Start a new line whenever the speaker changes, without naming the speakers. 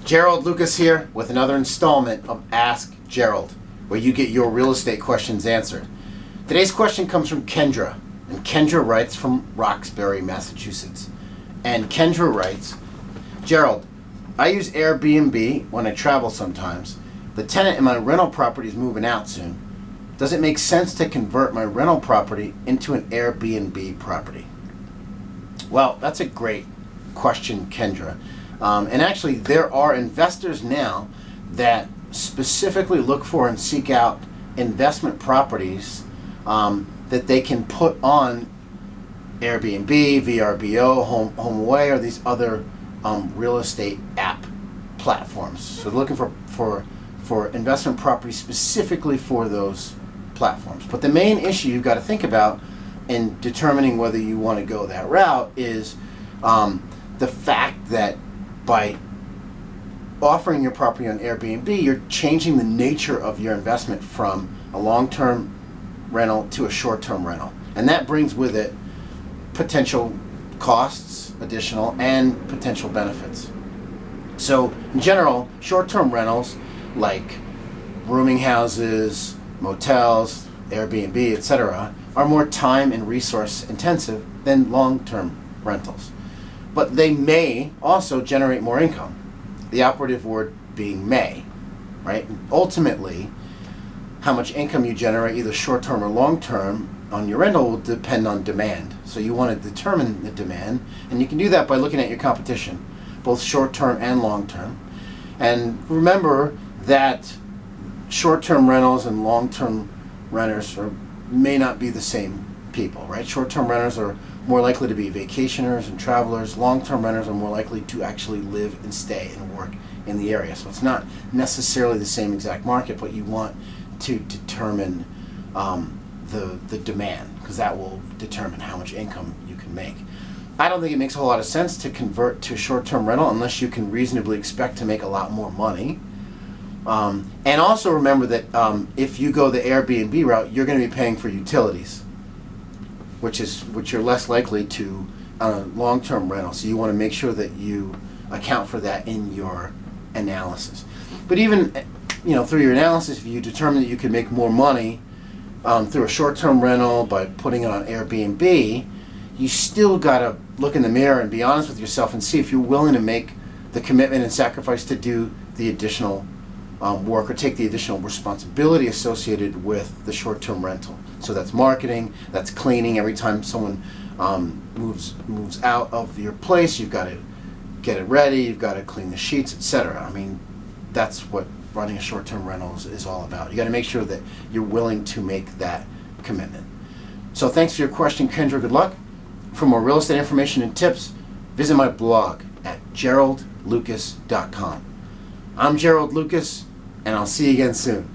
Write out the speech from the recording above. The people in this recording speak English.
Gerald Lucas here with another installment of Ask Gerald, where you get your real estate questions answered. Today's question comes from Kendra, and Kendra writes from Roxbury, Massachusetts. And Kendra writes, Gerald, I use Airbnb when I travel sometimes. The tenant in my rental property is moving out soon. Does it make sense to convert my rental property into an Airbnb property? Well, that's a great question, Kendra. And actually, there are investors now that specifically look for and seek out investment properties that they can put on Airbnb, VRBO, HomeAway, or these other real estate app platforms. So they're looking for investment properties specifically for those platforms. But the main issue you've got to think about in determining whether you want to go that route is the fact that by offering your property on Airbnb, you're changing the nature of your investment from a long-term rental to a short-term rental. And that brings with it potential costs, additional, and potential benefits. So in general, short-term rentals like rooming houses, motels, Airbnb, etc., are more time and resource intensive than long-term rentals. But they may also generate more income. The operative word being may, right? Ultimately, how much income you generate, either short-term or long-term, on your rental will depend on demand. So you want to determine the demand, and you can do that by looking at your competition, both short-term and long-term. And remember that short-term rentals and long-term renters may not be the same people, right? Short-term renters are more likely to be vacationers and travelers. Long-term renters are more likely to actually live and stay and work in the area. So it's not necessarily the same exact market, but you want to determine the demand, because that will determine how much income you can make. I don't think it makes a whole lot of sense to convert to a short-term rental unless you can reasonably expect to make a lot more money. And also remember that if you go the Airbnb route, you're going to be paying for utilities, which you're less likely to on a long-term rental. So you want to make sure that you account for that in your analysis. But even through your analysis, if you determine that you can make more money through a short-term rental by putting it on Airbnb, you still got to look in the mirror and be honest with yourself and see if you're willing to make the commitment and sacrifice to do the additional work or take the additional responsibility associated with the short-term rental. So that's marketing, that's cleaning. Every time someone moves out of your place, you've got to get it ready, you've got to clean the sheets, etc. I mean, that's what running a short-term rental is all about. You got to make sure that you're willing to make that commitment. So thanks for your question, Kendra. Good luck. For more real estate information and tips, visit my blog at geraldlucas.com. I'm Gerald Lucas, and I'll see you again soon.